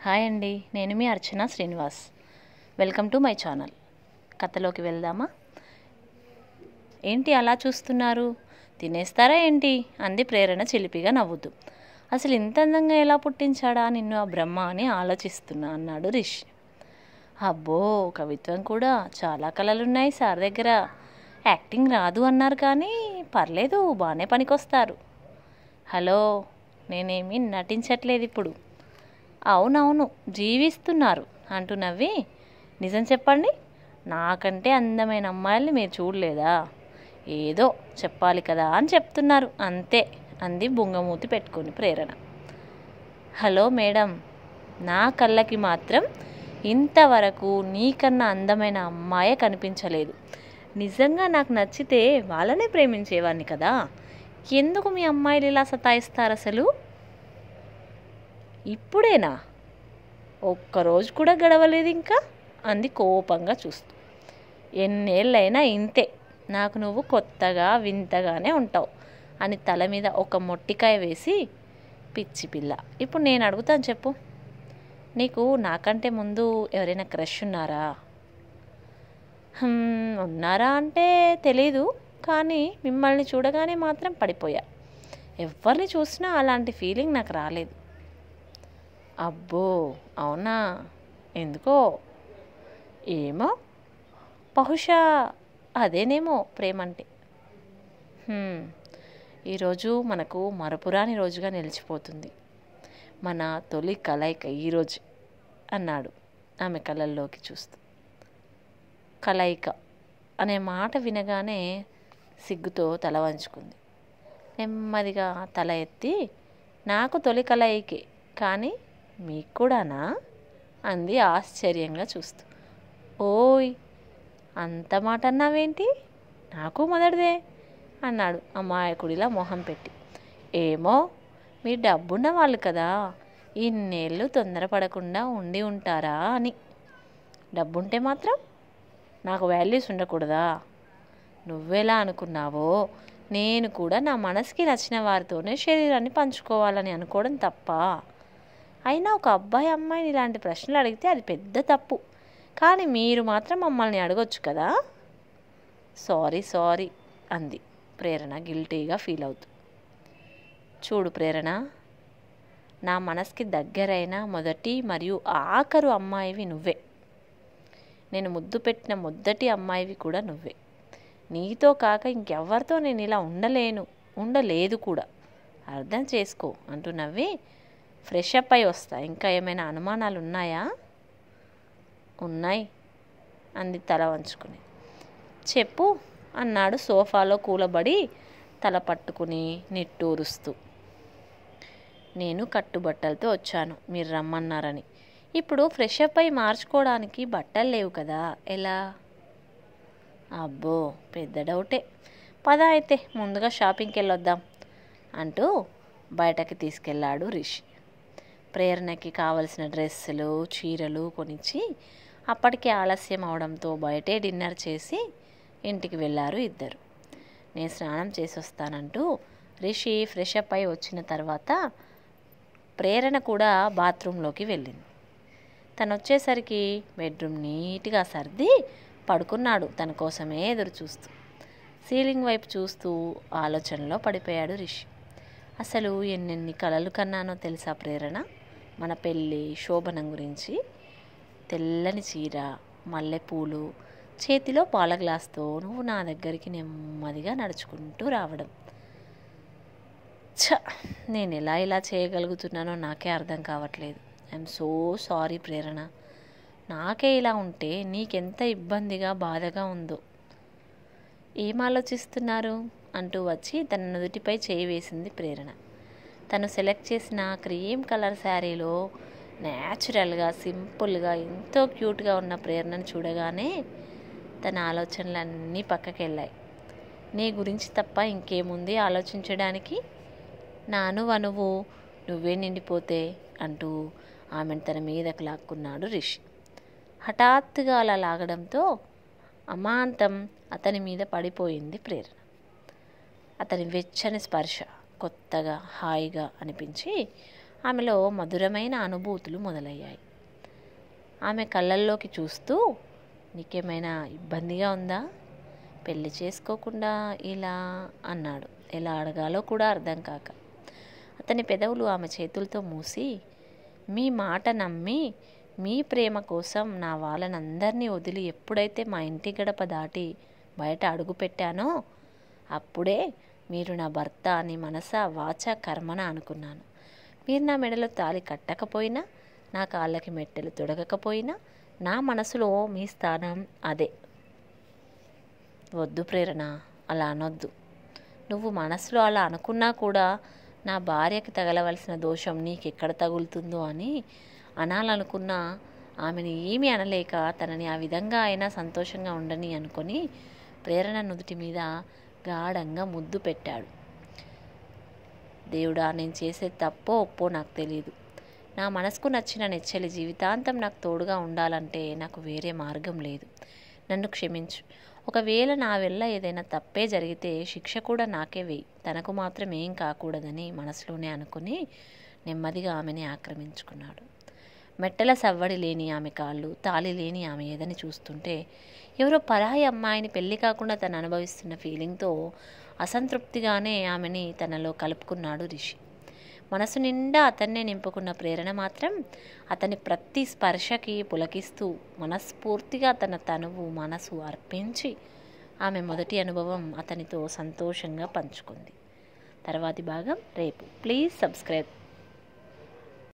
Hi అండి, నేను మీ Archana Srinivas. Welcome to my channel. కథలోకి వెళ్దామా? ఏంటి అలా చూస్తున్నారు? తినేస్తారా ఏంటి? అంది ప్రేరణ చిలిపిగా నవ్వుతూ. అసలు ఇంత అందంగా ఎలా పుట్టించాడా నిన్ను ఆ బ్రహ్మ అని ఆలోచిస్తున్నా అన్నాడు రిషి. అబ్బో, కవిత్వం కూడా చాలా కళలున్నాయి సార్ దగ్గర. యాక్టింగ్ రాదు అన్నారు కానీ పర్లేదు, బాగానే పనికొస్తారు. హలో, నేనేమి నటించట్లేదు ఇప్పుడు. అవునవును, జీవిస్తున్నారు అంటూ నవ్వి, నిజం చెప్పండి, నాకంటే అందమైన అమ్మాయిల్ని మీరు చూడలేదా? ఏదో చెప్పాలి కదా అని చెప్తున్నారు అంతే అంది బుంగమూతి పెట్టుకొని ప్రేరణ. హలో మేడం, నా కళ్ళకి మాత్రం ఇంతవరకు నీకన్నా అందమైన అమ్మాయే కనిపించలేదు. నిజంగా నాకు నచ్చితే వాళ్ళనే ప్రేమించేవాడిని కదా. ఎందుకు మీ అమ్మాయిలు ఇలా సతాయిస్తారు అసలు? ఇప్పుడేనా? ఒక్కరోజు కూడా గడవలేదు ఇంకా అంది కోపంగా చూస్తూ. ఎన్నేళ్ళైనా ఇంతే, నాకు నువ్వు కొత్తగా వింతగానే ఉంటావు అని తల మీద ఒక మొట్టికాయ వేసి, పిచ్చి పిల్ల, ఇప్పుడు నేను అడుగుతాను చెప్పు, నీకు నాకంటే ముందు ఎవరైనా క్రష్ ఉన్నారా? ఉన్నారా అంటే తెలీదు, కానీ మిమ్మల్ని చూడగానే మాత్రం పడిపోయా. ఎవరిని చూసినా అలాంటి ఫీలింగ్ నాకు రాలేదు. అబ్బో, అవునా? ఎందుకో? ఏమో, బహుశా అదేనేమో ప్రేమంటే. ఈరోజు మనకు మరపురాని రోజుగా నిలిచిపోతుంది. మన తొలి కలయిక ఈరోజు అన్నాడు ఆమె కళ్ళల్లోకి చూస్తూ. కలయిక అనే మాట వినగానే సిగ్గుతో తల వంచుకుంది. నెమ్మదిగా తల ఎత్తి, నాకు తొలి కలయికే, కానీ మీకు కూడానా అంది ఆశ్చర్యంగా చూస్తూ. ఓయ్, అంత మాట అన్నావేంటి? నాకు మొదటిదే అన్నాడు అమాయకుడిలా మొహం పెట్టి. ఏమో, మీరు డబ్బున్న వాళ్ళు కదా, ఇన్నేళ్ళు తొందరపడకుండా ఉండి ఉంటారా అని. డబ్బుంటే మాత్రం నాకు వాల్యూస్ ఉండకూడదా? నువ్వెలా అనుకున్నావో నేను కూడా నా మనసుకి నచ్చిన వారితోనే శరీరాన్ని పంచుకోవాలని అనుకోవడం తప్ప? అయినా ఒక అబ్బాయి అమ్మాయిని ఇలాంటి ప్రశ్నలు అడిగితే అది పెద్ద తప్పు, కానీ మీరు మాత్రం మమ్మల్ని అడగొచ్చు కదా. సారీ అంది ప్రేరణ గిల్టీగా ఫీల్ అవుతూ. చూడు ప్రేరణ, నా మనసుకి దగ్గరైన మొదటి మరియు ఆఖరు అమ్మాయివి నువ్వే. నేను ముద్దు పెట్టిన మొదటి అమ్మాయివి కూడా నువ్వే. నీతో కాక ఇంకెవరితో నేను ఇలా ఉండలేదు కూడా. అర్థం చేసుకో అంటూ నవ్వి, ఫ్రెష్ అప్ అయి వస్తా. ఇంకా ఏమైనా అనుమానాలు ఉన్నాయా? ఉన్నాయి అంది తల వంచుకుని. చెప్పు అన్నాడు సోఫాలో కూలబడి తల పట్టుకుని నిట్టూరుస్తూ. నేను కట్టుబట్టలతో వచ్చాను, మీరు రమ్మన్నారని. ఇప్పుడు ఫ్రెష్ అప్ అయి మార్చుకోవడానికి బట్టలు లేవు కదా, ఎలా? అబ్బో, పెద్ద డౌటే. పద అయితే ముందుగా షాపింగ్కి వెళ్ళొద్దాం అంటూ బయటకి తీసుకెళ్ళాడు రిషి. ప్రేరణకి కావలసిన డ్రెస్సులు, చీరలు కొనిచ్చి అప్పటికే ఆలస్యం అవడంతో బయటే డిన్నర్ చేసి ఇంటికి వెళ్ళారు ఇద్దరు. నేను స్నానం చేసి వస్తానంటూ రిషి ఫ్రెష్ అప్ అయి వచ్చిన తర్వాత ప్రేరణ కూడా బాత్రూంలోకి వెళ్ళింది. తను వచ్చేసరికి బెడ్రూమ్ నీట్గా సర్ది పడుకున్నాడు తన కోసమే ఎదురు చూస్తూ. సీలింగ్ వైపు చూస్తూ ఆలోచనలో పడిపోయాడు రిషి. అసలు ఎన్నెన్ని కలలు కన్నానో తెలుసా ప్రేరణ, మన పెళ్ళి శోభనం గురించి. తెల్లని చీర, మల్లెపూలు, చేతిలో పాల గ్లాస్తో నువ్వు నా దగ్గరికి నెమ్మదిగా నడుచుకుంటూ రావడం. నేను ఇలా చేయగలుగుతున్నానో నాకే అర్థం కావట్లేదు. ఐఎమ్ సో సారీ ప్రేరణ. నాకే ఇలా ఉంటే నీకెంత ఇబ్బందిగా బాధగా ఉందో. ఏం ఆలోచిస్తున్నారు అంటూ వచ్చి తన నుదుటిపై చేయి వేసింది ప్రేరణ. తను సెలెక్ట్ చేసిన క్రీమ్ కలర్ శారీలో న్యాచురల్గా, సింపుల్గా, ఎంతో క్యూట్గా ఉన్న ప్రేరణను చూడగానే తన ఆలోచనలన్నీ పక్కకి వెళ్ళాయి. నీ గురించి తప్ప ఇంకేముంది ఆలోచించడానికి? నువ్వు నువ్వే నిండిపోతే అంటూ ఆమెను తన మీదకు లాక్కున్నాడు రిషి. హఠాత్తుగా అలా లాగడంతో అమాంతం అతని మీద పడిపోయింది ప్రేరణ. అతని వెచ్చని స్పర్శ కొత్తగా హాయిగా అనిపించి ఆమెలో మధురమైన అనుభూతులు మొదలయ్యాయి. ఆమె కళ్ళల్లోకి చూస్తూ, నీకేమైనా ఇబ్బందిగా ఉందా? పెళ్లి చేసుకోకుండా ఇలా అన్నాడు, ఎలా అడగాలో కూడా అర్థం కాక. అతని పెదవులు ఆమె చేతులతో మూసి, మీ మాట నమ్మి మీ ప్రేమ కోసం నా వాళ్ళనందరినీ వదిలి ఎప్పుడైతే మా ఇంటి గడప దాటి బయట అడుగు పెట్టానో అప్పుడే మీరు నా భర్త అని మనస వాచ కర్మన అనుకున్నాను. మీరు నా మెడలో తాళి కట్టకపోయినా, నా కాళ్ళకి మెట్టెలు తొడగకపోయినా నా మనసులో మీ స్థానం అదే. వద్దు ప్రేరణ, అలా అనొద్దు. నువ్వు మనసులో అలా అనుకున్నా కూడా నా భార్యకి తగలవలసిన దోషం నీకెక్కడ తగులుతుందో అని అనాలనుకున్నా ఆమెను ఏమీ అనలేక తనని ఆ విధంగా అయినా సంతోషంగా ఉండని అనుకొని ప్రేరణ నుదుటి మీద గాఢంగా ముద్దు పెట్టాడు. దేవుడా, నేను చేసే తప్పో ఒప్పో నాకు తెలియదు. నా మనసుకు నచ్చిన నెచ్చలి జీవితాంతం నాకు తోడుగా ఉండాలంటే నాకు వేరే మార్గం లేదు. నన్ను క్షమించు. ఒకవేళ నా వల్ల ఏదైనా తప్పే జరిగితే శిక్ష కూడా నాకే వేయి. తనకు మాత్రం ఏం కాకూడదని మనసులోనే అనుకుని నెమ్మదిగా ఆమెని ఆక్రమించుకున్నాడు. మెట్టల సవ్వడి లేని ఆమె కాళ్ళు, తాళి లేని ఆమె ఎదని చూస్తుంటే ఎవరో పరాయి అమ్మాయిని పెళ్లి కాకుండా తను అనుభవిస్తున్న ఫీలింగ్తో అసంతృప్తిగానే ఆమెని తనలో కలుపుకున్నాడు రిషి. మనసు నిండా అతన్నే నింపుకున్న ప్రేరణ మాత్రం అతని ప్రతి స్పర్శకి పులకిస్తూ మనస్ఫూర్తిగా తన తనువు మనసు అర్పించి ఆమె మొదటి అనుభవం అతనితో సంతోషంగా పంచుకుంది. తర్వాతి భాగం రేపు. Please subscribe.